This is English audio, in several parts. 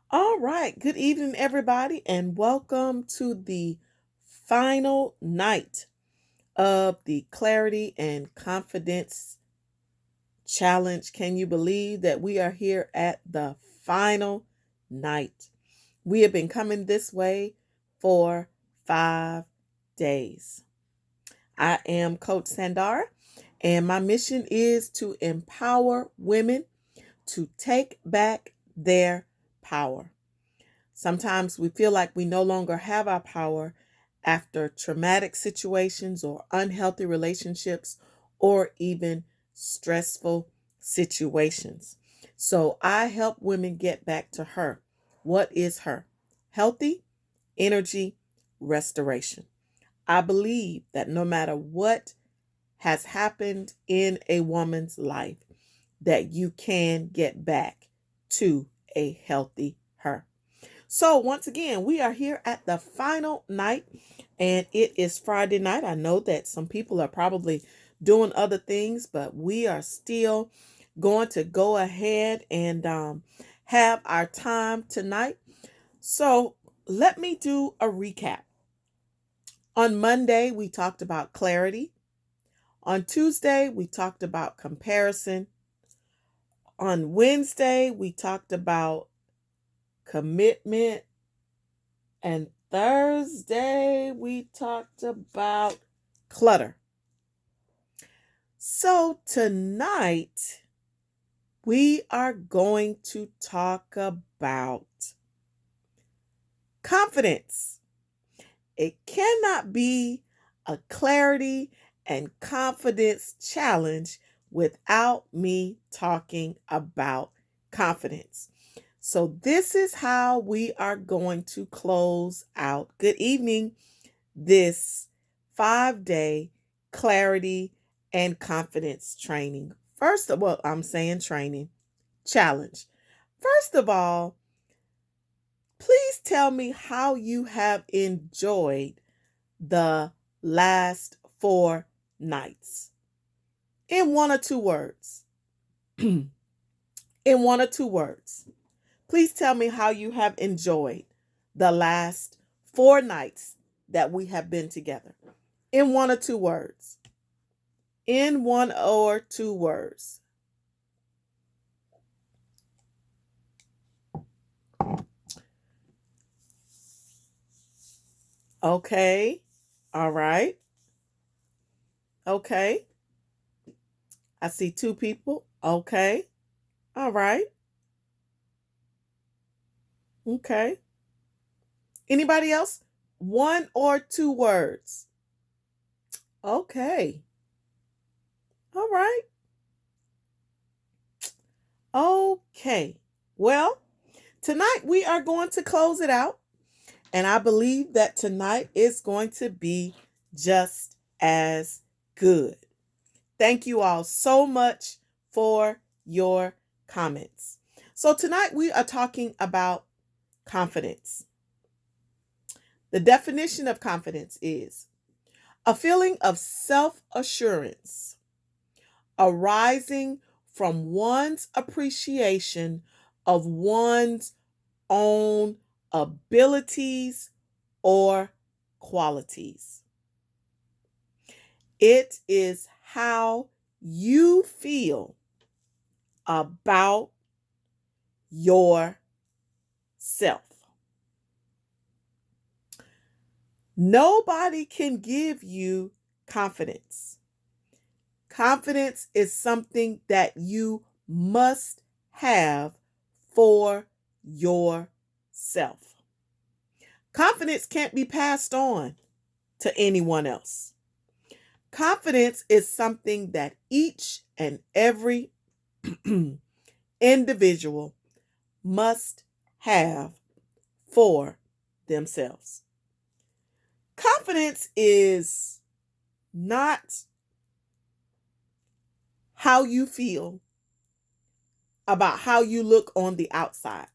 All right. Good evening, everybody, and welcome to the final night of the Clarity and Confidence Challenge. Can you believe that we are here at the final night? We have been coming this way for 5 days. I am Coach Sandara, and my mission is to empower women to take back their power. Sometimes we feel like we no longer have our power after traumatic situations or unhealthy relationships or even stressful situations. So I help women get back to her. What is her? Healthy energy restoration. I believe that no matter what has happened in a woman's life, that you can get back to a healthy her. So, once again, we are here at the final night, and it is Friday night. I know that some people are probably doing other things, but we are still going to go ahead and have our time tonight. So, let me do a recap. On Monday, we talked about clarity. On Tuesday, we talked about comparison. On Wednesday, we talked about commitment. And Thursday, we talked about clutter. So tonight, we are going to talk about confidence. It cannot be a clarity and confidence challenge without me talking about confidence. So, this is how we are going to close out. Good evening. This 5 day clarity and confidence training. First of all, I'm saying training challenge. First of all, please tell me how you have enjoyed the last 4 nights in one or two words. In one or two words. Please tell me how you have enjoyed the last 4 nights that we have been together. In one or two words. In one or two words. Okay. All right. Okay. I see two people. Okay. All right. Okay. Anybody else? One or two words. Okay. All right. Okay. Well, tonight we are going to close it out. And I believe that tonight is going to be just as good. Thank you all so much for your comments. So, tonight we are talking about confidence. The definition of confidence is a feeling of self assurance arising from one's appreciation of one's own abilities or qualities. It is how you feel about yourself. Nobody can give you confidence. Confidence is something that you must have for yourself. Confidence can't be passed on to anyone else. Confidence is something that each and every individual must have for themselves. Confidence is not how you feel about how you look on the outside.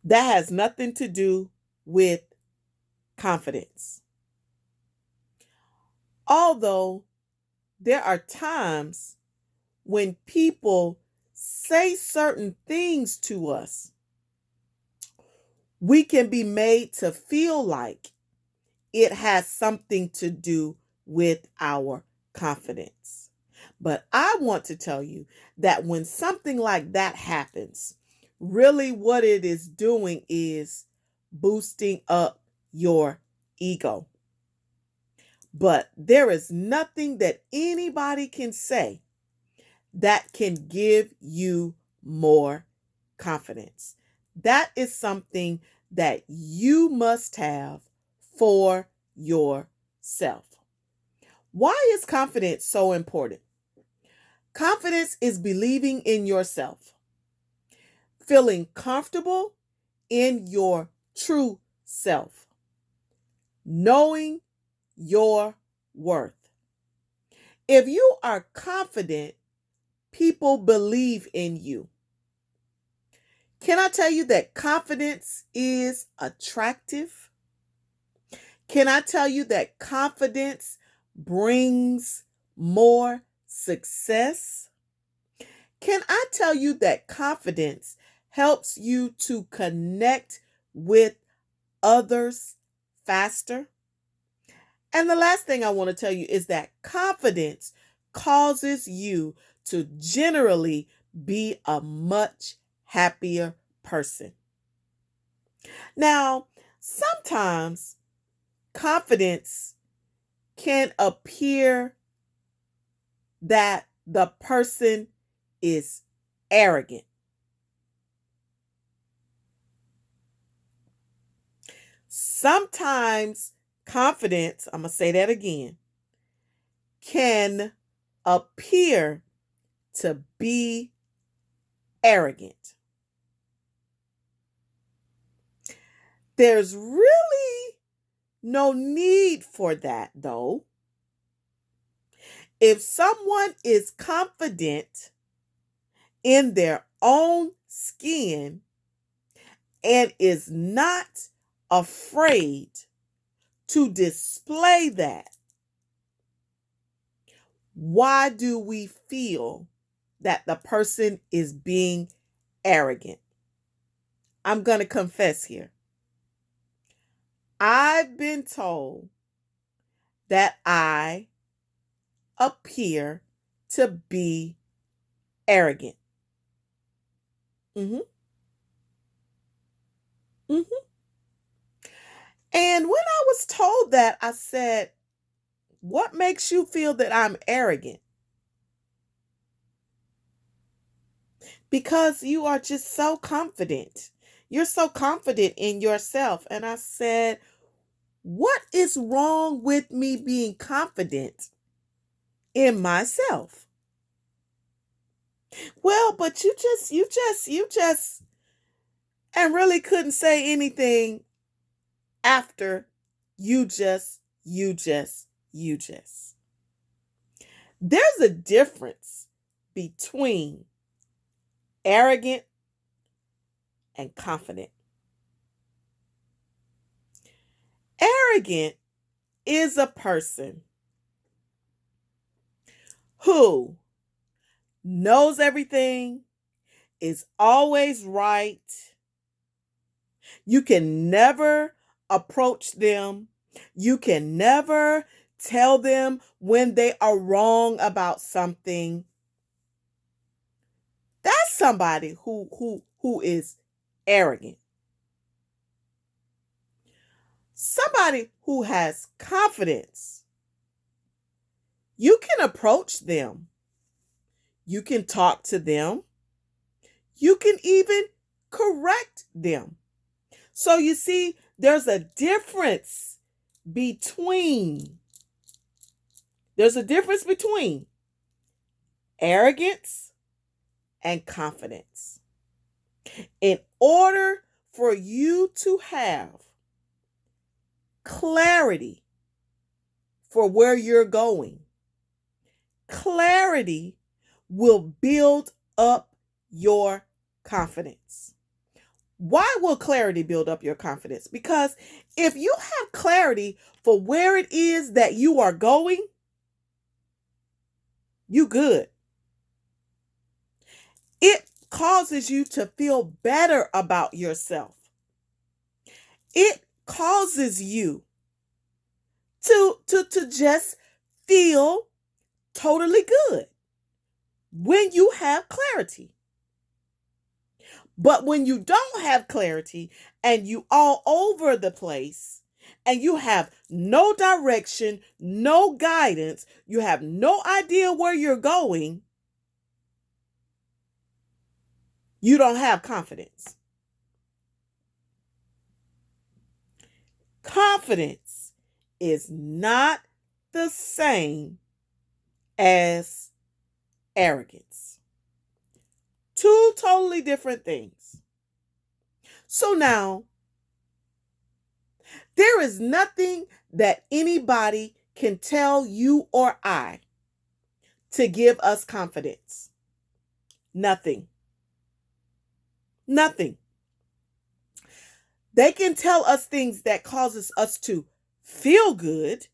That has nothing to do with confidence. Although there are times when people say certain things to us, we can be made to feel like it has something to do with our confidence. But I want to tell you that when something like that happens, really what it is doing is boosting up your ego. But there is nothing that anybody can say that can give you more confidence. That is something that you must have for yourself. Why is confidence so important? Confidence is believing in yourself, feeling comfortable in your true self, knowing your worth. If you are confident, people believe in you. Can I tell you that confidence is attractive? Can I tell you that confidence brings more success? Can I tell you that confidence helps you to connect with others faster? And the last thing I want to tell you is that confidence causes you to generally be a much happier person. Now, sometimes confidence can appear that the person is arrogant. Sometimes confidence, I'm going to say that again, can appear to be arrogant. There's really no need for that, though. If someone is confident in their own skin and is not afraid to display that, why do we feel that the person is being arrogant? I'm going to confess here. I've been told that I appear to be arrogant. Mm-hmm. Mm-hmm. And when I was told that, I said, what makes you feel that I'm arrogant? Because you are just so confident. You're so confident in yourself. And I said, what is wrong with me being confident in myself? Well, but you just, and really couldn't say anything after you just. There's a difference between arrogant and confident. Arrogant is a person who knows everything, is always right. You can never approach them. You can never tell them when they are wrong about something. That's somebody who is arrogant. Somebody who has confidence. You can approach them. You can talk to them. You can even correct them. So you see, there's a difference between arrogance and confidence. In order for you to have clarity for where you're going, clarity will build up your confidence. Why will clarity build up your confidence? Because if you have clarity for where it is that you are going, you good. It causes you to feel better about yourself. It causes you to just feel totally good when you have clarity. But when you don't have clarity and you all over the place and you have no direction, no guidance, you have no idea where you're going, you don't have confidence. Confidence is not the same as arrogance. Two totally different things. So now, there is nothing that anybody can tell you or I to give us confidence. Nothing. Nothing. They can tell us things that causes us to feel good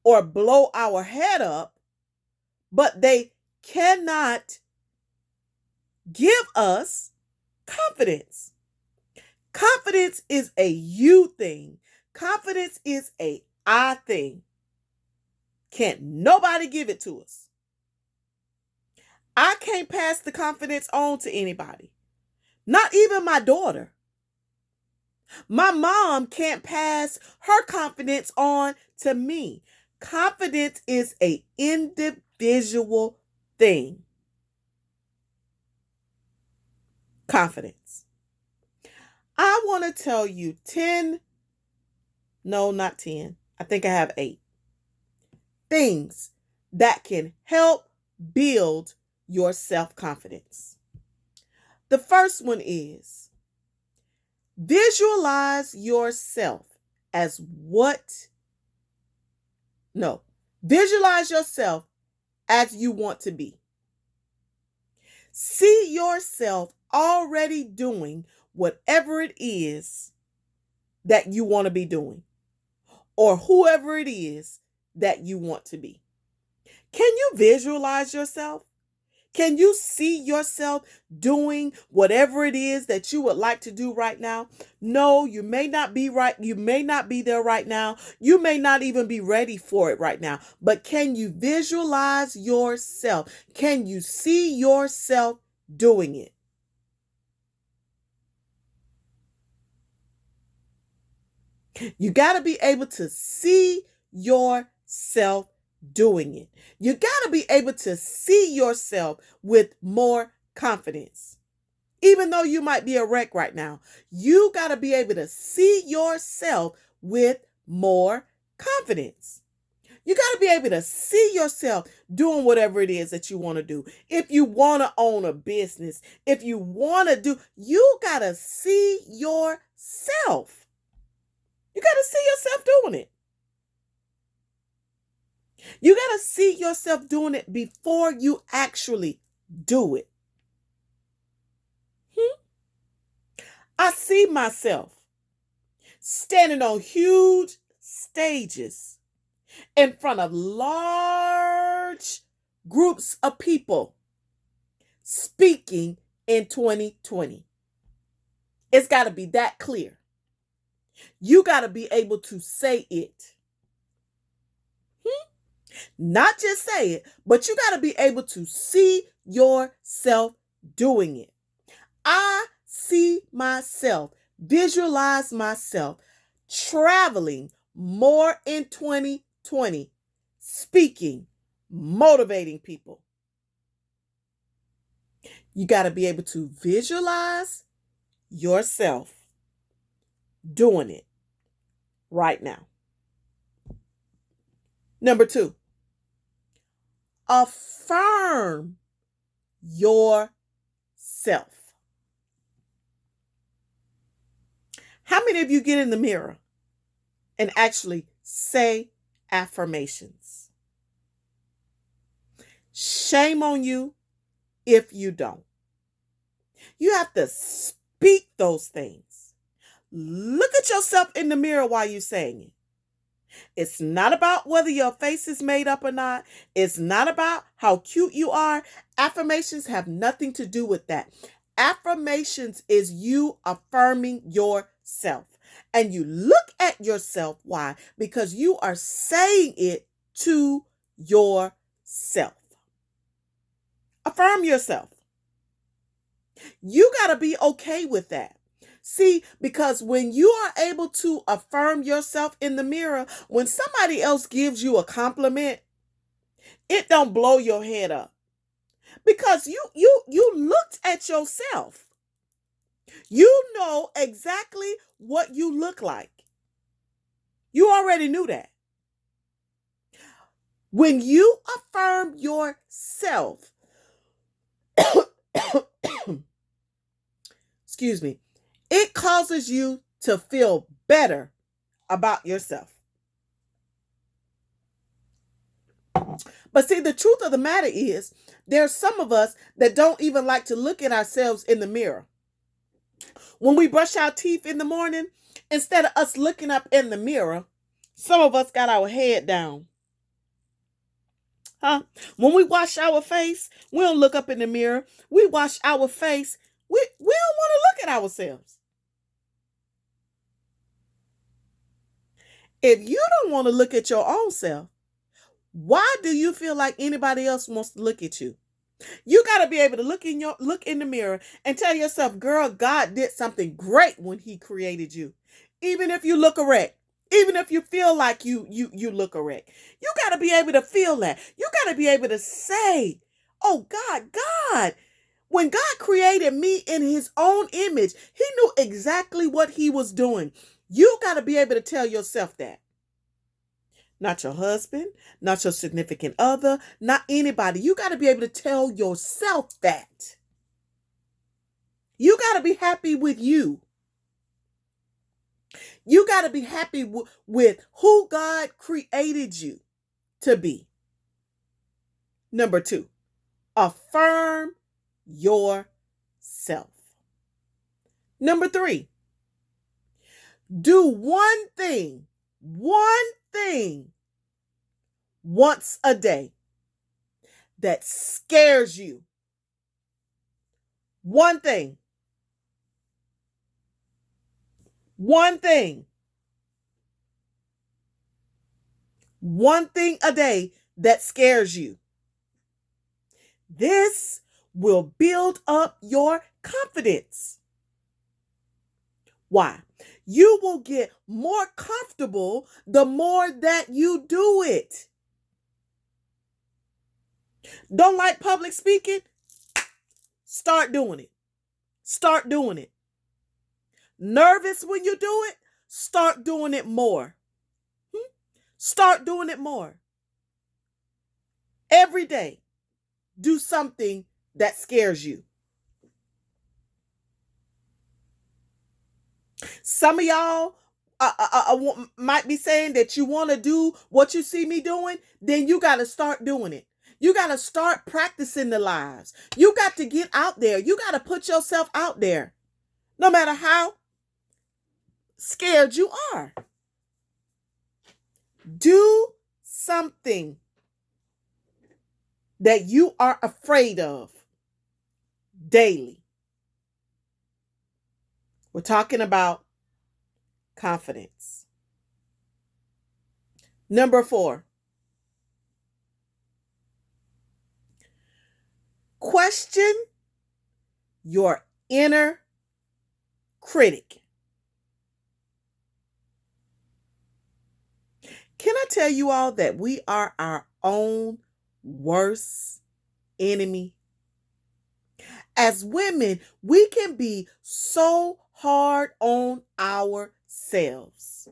or blow our head up, but they cannot give us confidence. Confidence is a you thing. Confidence is a I thing. Can't nobody give it to us. I can't pass the confidence on to anybody. Not even my daughter. My mom can't pass her confidence on to me. Confidence is an individual thing. Confidence. I want to tell you 10, no, not 10. I think I have 8 things that can help build your self-confidence. The first one is visualize yourself as visualize yourself as you want to be. See yourself already doing whatever it is that you want to be doing, or whoever it is that you want to be. Can you visualize yourself? Can you see yourself doing whatever it is that you would like to do right now? No, you may not be right. You may not be there right now. You may not even be ready for it right now. But can you visualize yourself? Can you see yourself doing it? You got to be able to see yourself doing it. You got to be able to see yourself with more confidence. Even though you might be a wreck right now, you got to be able to see yourself with more confidence. You got to be able to see yourself doing whatever it is that you want to do. If you want to own a business, if you want to do, you got to see yourself. You got to see yourself doing it. You got to see yourself doing it before you actually do it. I see myself standing on huge stages in front of large groups of people speaking in 2020. It's got to be that clear. You got to be able to say it. Not just say it, but you got to be able to see yourself doing it. I see myself, visualize myself traveling more in 2020, speaking, motivating people. You got to be able to visualize yourself doing it right now. Number 2, affirm yourself. How many of you get in the mirror and actually say affirmations? Shame on you if you don't. You have to speak those things. Look at yourself in the mirror while you're saying it. It's not about whether your face is made up or not. It's not about how cute you are. Affirmations have nothing to do with that. Affirmations is you affirming yourself. And you look at yourself. Why? Because you are saying it to yourself. Affirm yourself. You got to be okay with that. See, because when you are able to affirm yourself in the mirror, when somebody else gives you a compliment, it don't blow your head up. Because you looked at yourself. You know exactly what you look like. You already knew that. When you affirm yourself, excuse me, it causes you to feel better about yourself. But see, the truth of the matter is, there's some of us that don't even like to look at ourselves in the mirror. When we brush our teeth in the morning, instead of us looking up in the mirror, some of us got our head down. Huh? When we wash our face, we don't look up in the mirror. We wash our face. We don't want to look at ourselves. If you don't want to look at your own self, why do you feel like anybody else wants to look at you? You got to be able to look in the mirror and tell yourself, girl, God did something great when he created you. Even if you look erect, even if you feel like you look erect, you got to be able to feel that. You got to be able to say, oh God, when God created me in his own image, he knew exactly what he was doing. You got to be able to tell yourself that. Not your husband, not your significant other, not anybody. You got to be able to tell yourself that. You got to be happy with you. You got to be happy with who God created you to be. Number 2, affirm yourself. Number 3, do one thing once a day that scares you. One thing. One thing a day that scares you. This will build up your confidence. Why? You will get more comfortable the more that you do it. Don't like public speaking? Start doing it. Start doing it. Nervous when you do it? Start doing it more. Start doing it more. Every day, do something that scares you. Some of y'all might be saying that you want to do what you see me doing, then you got to start doing it. You got to start practicing the lives. You got to get out there. You got to put yourself out there, no matter how scared you are. Do something that you are afraid of daily. We're talking about confidence. Number 4, question your inner critic. Can I tell you all that we are our own worst enemy? As women, we can be so hard on ourselves.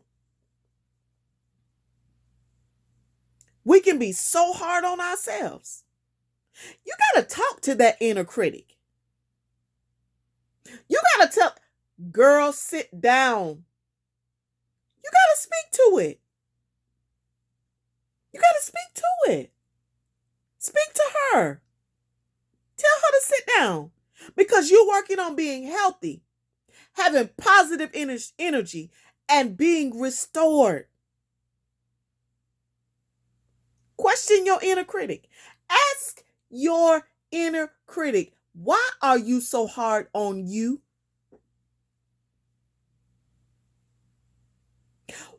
We can be so hard on ourselves. You got to talk to that inner critic. You got to tell, girl, sit down. You got to speak to it. You got to speak to it. Speak to her. Tell her to sit down, because you're working on being healthy, having positive energy, and being restored. Question your inner critic. Ask your inner critic, why are you so hard on you?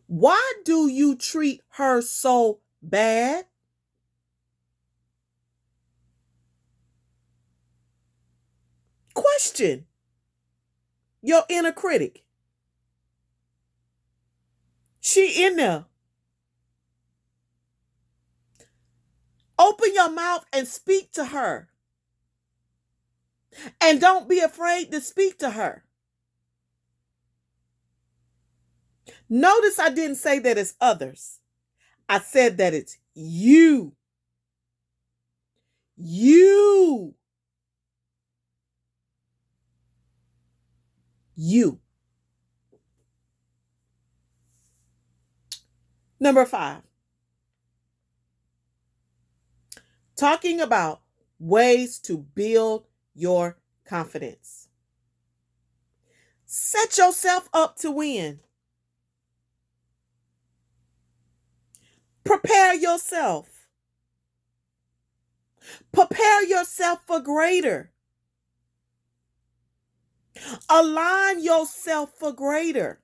Why do you treat her so bad? Question your inner critic. She in there. Open your mouth and speak to her. And don't be afraid to speak to her. Notice I didn't say that it's others. I said that it's you. You. You. Number 5. Talking about ways to build your confidence. Set yourself up to win. Prepare yourself. Prepare yourself for greater. Align yourself for greater.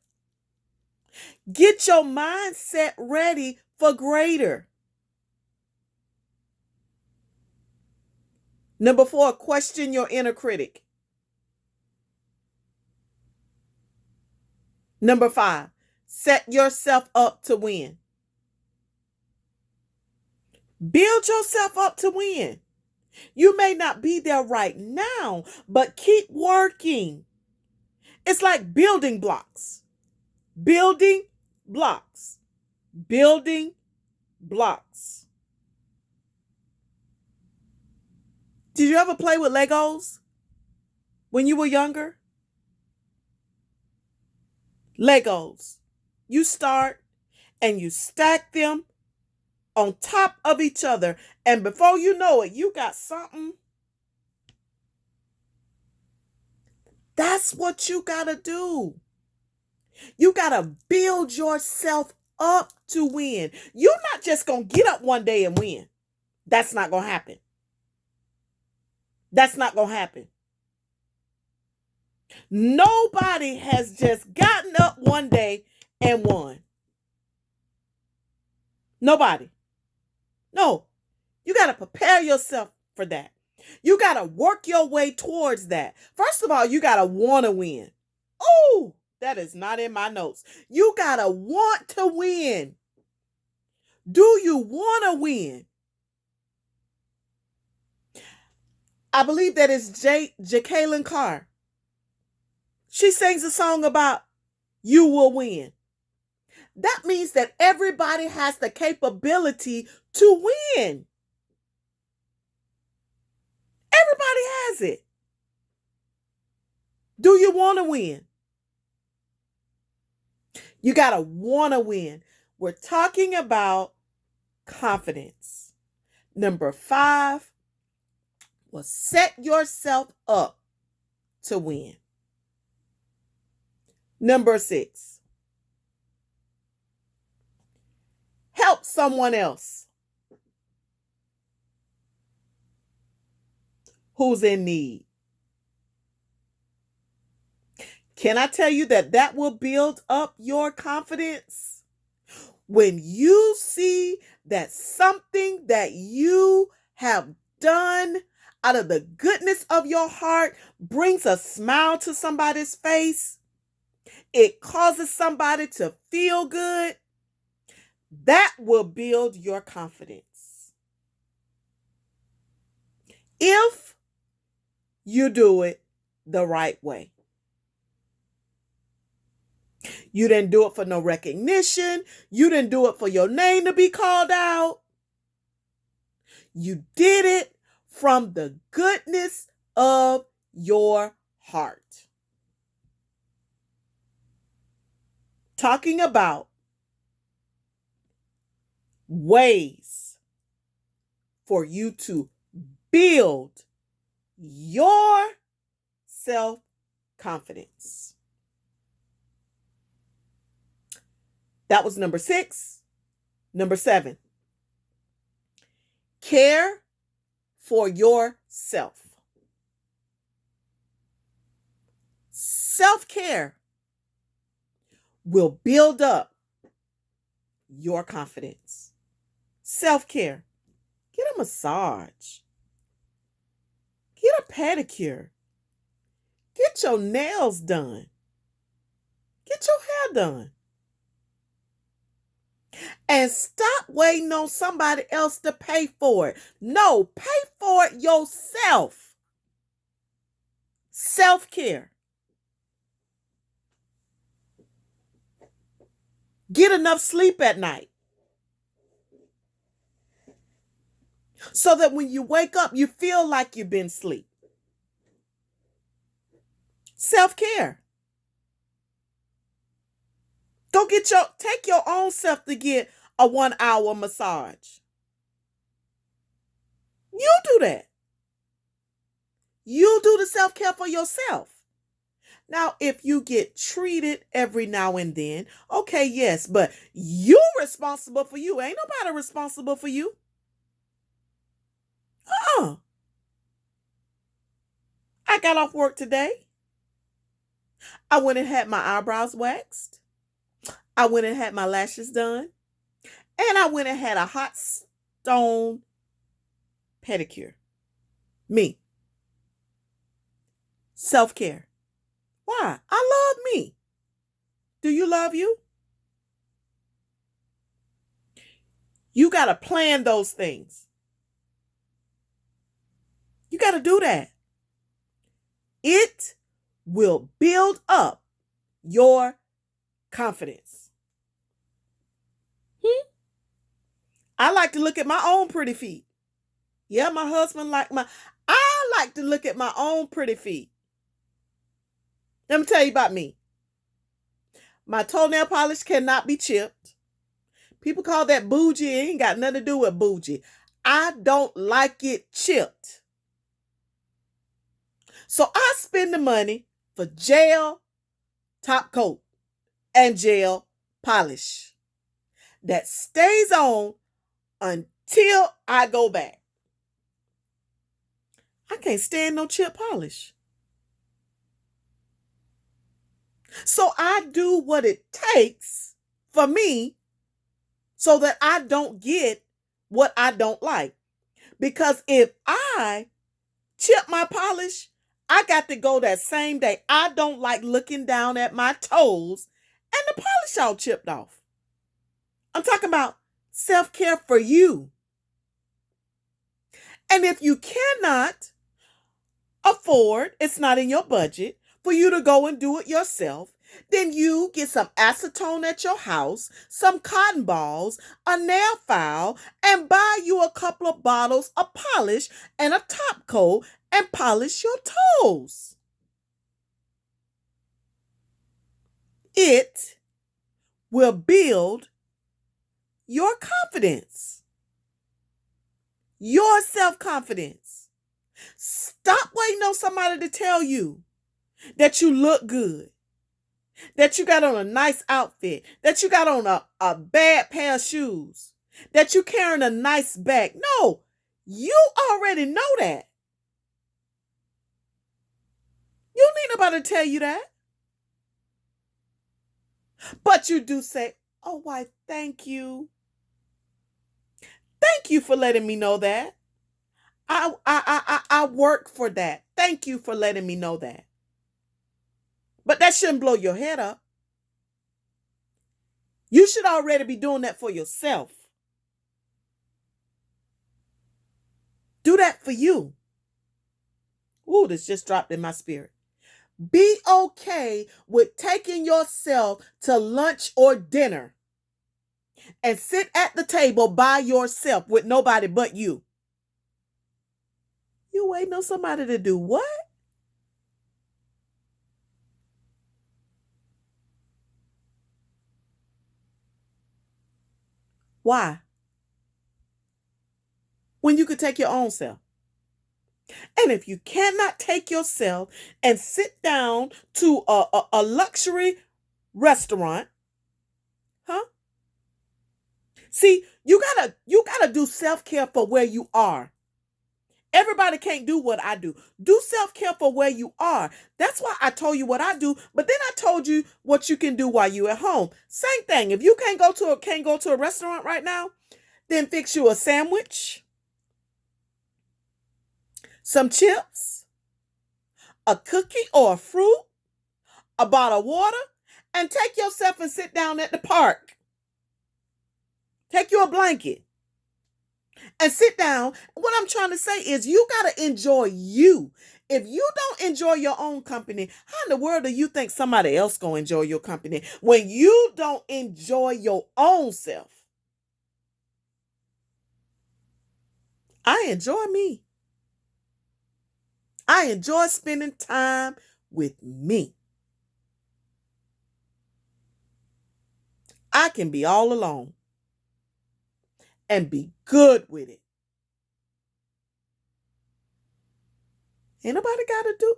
Get your mindset ready for greater. Number 4, question your inner critic. Number 5, set yourself up to win. Build yourself up to win. You may not be there right now, but keep working. It's like building blocks. Building blocks. Building blocks. Did you ever play with Legos when you were younger? Legos. You start and you stack them on top of each other, and before you know it, you got something. That's what you got to do. You got to build yourself up to win. You're not just going to get up one day and win. That's not going to happen. That's not going to happen. Nobody has just gotten up one day and won. Nobody. No, you got to prepare yourself for that. You got to work your way towards that. First of all, you got to want to win. Oh, that is not in my notes. You got to want to win. Do you want to win? I believe that is Jacqueline Carr. She sings a song about you will win. That means that everybody has the capability to win. Everybody has it. Do you want to win? You got to want to win. We're talking about confidence. Number 5 was set yourself up to win. Number 6, help someone else who's in need. Can I tell you that will build up your confidence? When you see that something that you have done out of the goodness of your heart brings a smile to somebody's face, it causes somebody to feel good, that will build your confidence. If you do it the right way. You didn't do it for no recognition. You didn't do it for your name to be called out. You did it from the goodness of your heart. Talking about ways for you to build your self-confidence. That was number 6. Number 7. Care for yourself. Self-care will build up your confidence. Self-care. Get a massage. Get a pedicure. Get your nails done. Get your hair done. And stop waiting on somebody else to pay for it. No, pay for it yourself. Self-care. Get enough sleep at night, so that when you wake up, you feel like you've been asleep. Self-care. Take your own self to get a 1-hour massage. You do that. You do the self-care for yourself. Now, if you get treated every now and then, okay, yes, but you responsible for you. Ain't nobody responsible for you. I got off work today. I went and had my eyebrows waxed. I went and had my lashes done. And I went and had a hot stone pedicure. Me. Self-care. Why? I love me. Do you love you? You got to plan those things. You got to do that. It will build up your confidence. I like to look at my own pretty feet. Yeah, my husband I like to look at my own pretty feet. Let me tell you about me. My toenail polish cannot be chipped. People call that bougie. It ain't got nothing to do with bougie. I don't like it chipped. So I spend the money for gel top coat and gel polish that stays on until I go back. I can't stand no chip polish. So I do what it takes for me so that I don't get what I don't like. Because if I chip my polish, I got to go that same day. I don't like looking down at my toes and the polish all chipped off. I'm talking about self-care for you. And if you cannot afford, it's not in your budget for you to go and do it yourself, then you get some acetone at your house, some cotton balls, a nail file, and buy you a couple of bottles of polish and a top coat and polish your toes. It will build your confidence, your self-confidence. Stop waiting on somebody to tell you that you look good, that you got on a nice outfit, that you got on a bad pair of shoes, that you carrying a nice bag. No, you already know that. You don't need nobody to tell you that. But you do say, oh, why, thank you. Thank you for letting me know that. I work for that. Thank you for letting me know that. But that shouldn't blow your head up. You should already be doing that for yourself. Do that for you. Ooh, this just dropped in my spirit. Be okay with taking yourself to lunch or dinner and sit at the table by yourself with nobody but you. You waiting on somebody to do what? Why? When you could take your own self. And if you cannot take yourself and sit down to a luxury restaurant, See, you gotta do self-care for where you are. Everybody can't do what I do. Do self-care for where you are. That's why I told you what I do, but then I told you what you can do while you're at home. Same thing. If you can't go to a restaurant right now, then fix you a sandwich, some chips, a cookie or a fruit, a bottle of water, and take yourself and sit down at the park. Take you a blanket and sit down. What I'm trying to say is you got to enjoy you. If you don't enjoy your own company, how in the world do you think somebody else going to enjoy your company when you don't enjoy your own self? I enjoy me. I enjoy spending time with me. I can be all alone and be good with it. Ain't nobody got to do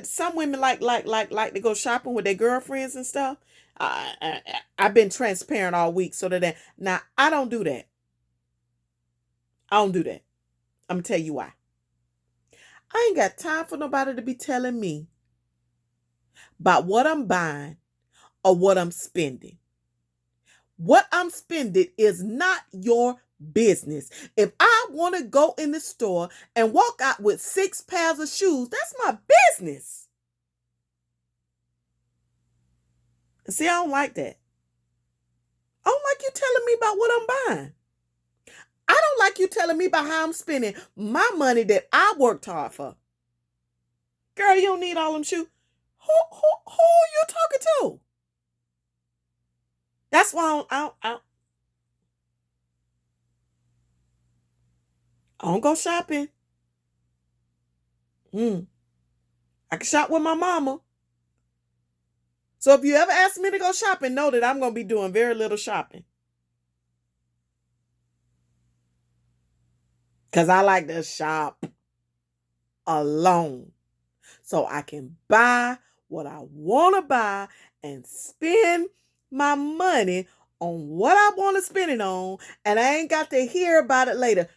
some women like to go shopping with their girlfriends and stuff. I've been transparent all week so that now I don't do that. I don't do that. I'm gonna tell you why. I ain't got time for nobody to be telling me about what I'm buying or what I'm spending. What I'm spending is not your business. If I want to go in the store and walk out with 6 pairs of shoes, that's my business. See, I don't like that. I don't like you telling me about what I'm buying. I don't like you telling me about how I'm spending my money that I worked hard for. Girl, you don't need all them shoes. Who are you talking to? That's why I don't go shopping. I can shop with my mama. So if you ever ask me to go shopping, know that I'm going to be doing very little shopping. Because I like to shop alone. So I can buy what I want to buy and spend my money on what I want to spend it on. And I ain't got to hear about it later.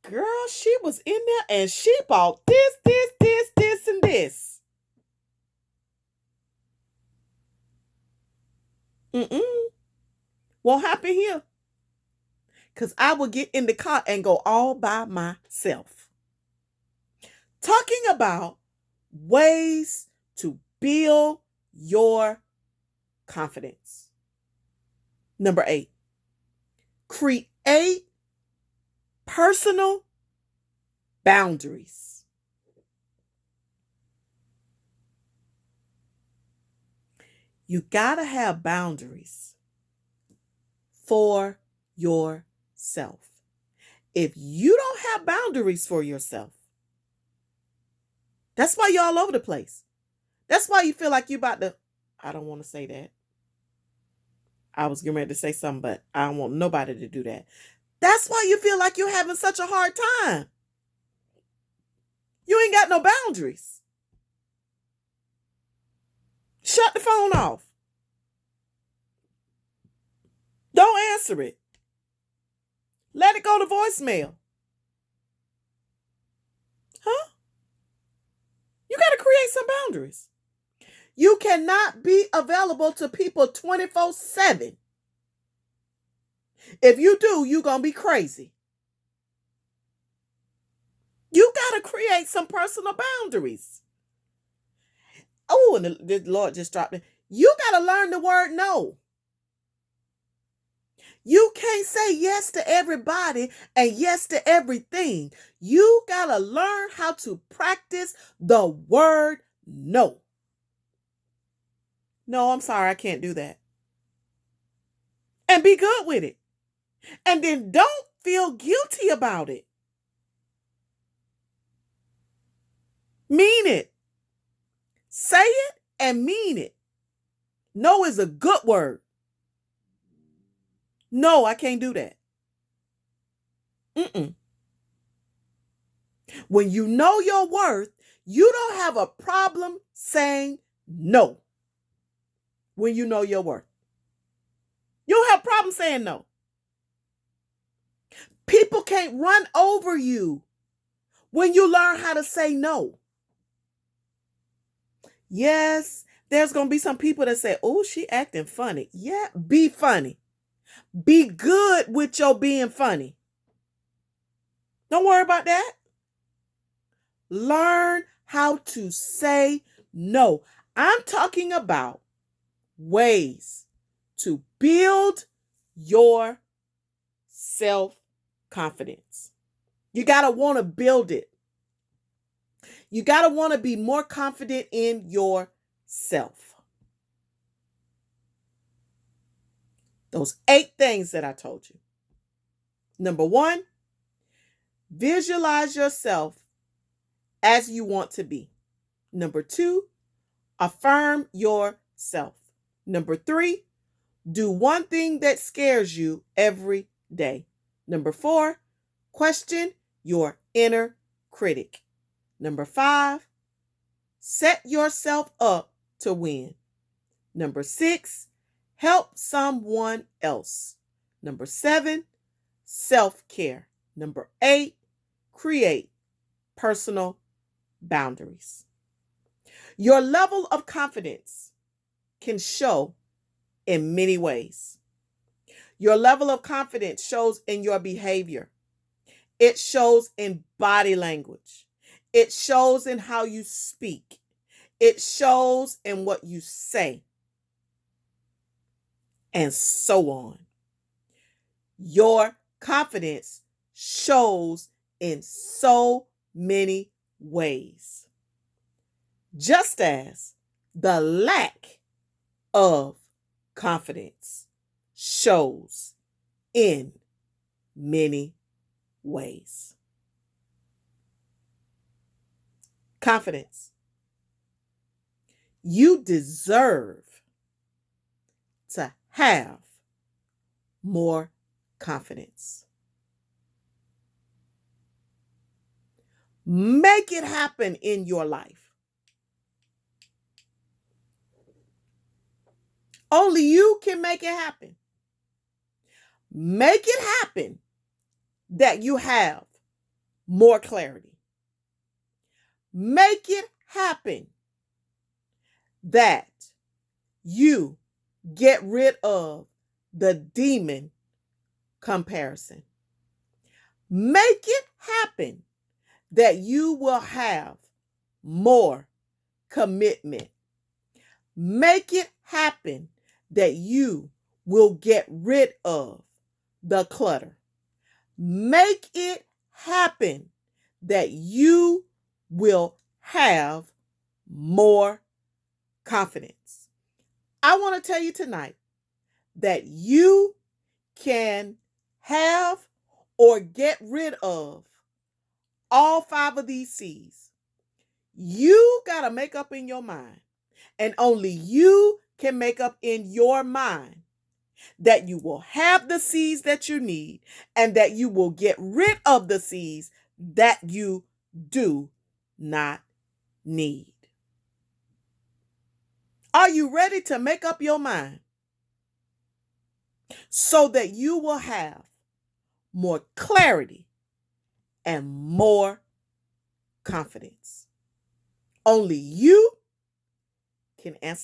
Girl, she was in there and she bought this, and this. Won't happen here. Because I will get in the car and go all by myself. Talking about ways to build your confidence. Number 8, create personal boundaries. You got to have boundaries for yourself. If you don't have boundaries for yourself, that's why you're all over the place. That's why you feel like you're about to, I don't want to say that. I was getting ready to say something, but I don't want nobody to do that. That's why you feel like you're having such a hard time. You ain't got no boundaries. Shut the phone off. Don't answer it. Let it go to voicemail. Huh? You got to create some boundaries. You cannot be available to people 24/7. If you do, you're going to be crazy. You got to create some personal boundaries. Oh, and the Lord just dropped it. You got to learn the word no. You can't say yes to everybody and yes to everything. You got to learn how to practice the word no. No, I'm sorry, I can't do that. And be good with it. And then don't feel guilty about it. Mean it. Say it and mean it. No is a good word. No, I can't do that. When you know your worth, you don't have a problem saying no. When you know your worth. You don't have a problem saying no. People can't run over you when you learn how to say no. Yes, there's going to be some people that say, oh, she acting funny. Yeah, be funny. Be good with your being funny. Don't worry about that. Learn how to say no. I'm talking about ways to build your self-confidence. You got to want to build it. You got to want to be more confident in yourself. Those 8 things that I told you. Number 1, visualize yourself as you want to be. Number 2, affirm yourself. Number 3, do one thing that scares you every day. Number 4, question your inner critic. Number 5, set yourself up to win. Number 6, help someone else. Number 7, self-care. Number 8, create personal boundaries. Your level of confidence can show in many ways. Your level of confidence shows in your behavior. It shows in body language. It shows in how you speak. It shows in what you say. And so on. Your confidence shows in so many ways. Just as the lack of confidence shows in many ways. Confidence. You deserve to have more confidence. Make it happen in your life. Only you can make it happen. Make it happen that you have more clarity. Make it happen that you get rid of the demon comparison. Make it happen that you will have more commitment. Make it happen that you will get rid of the clutter. Make it happen that you will have more confidence. I want to tell you tonight that you can have or get rid of all 5 of these C's. You got to make up in your mind, and only you can make up in your mind that you will have the C's that you need and that you will get rid of the C's that you do not need. Are you ready to make up your mind so that you will have more clarity and more confidence? Only you can answer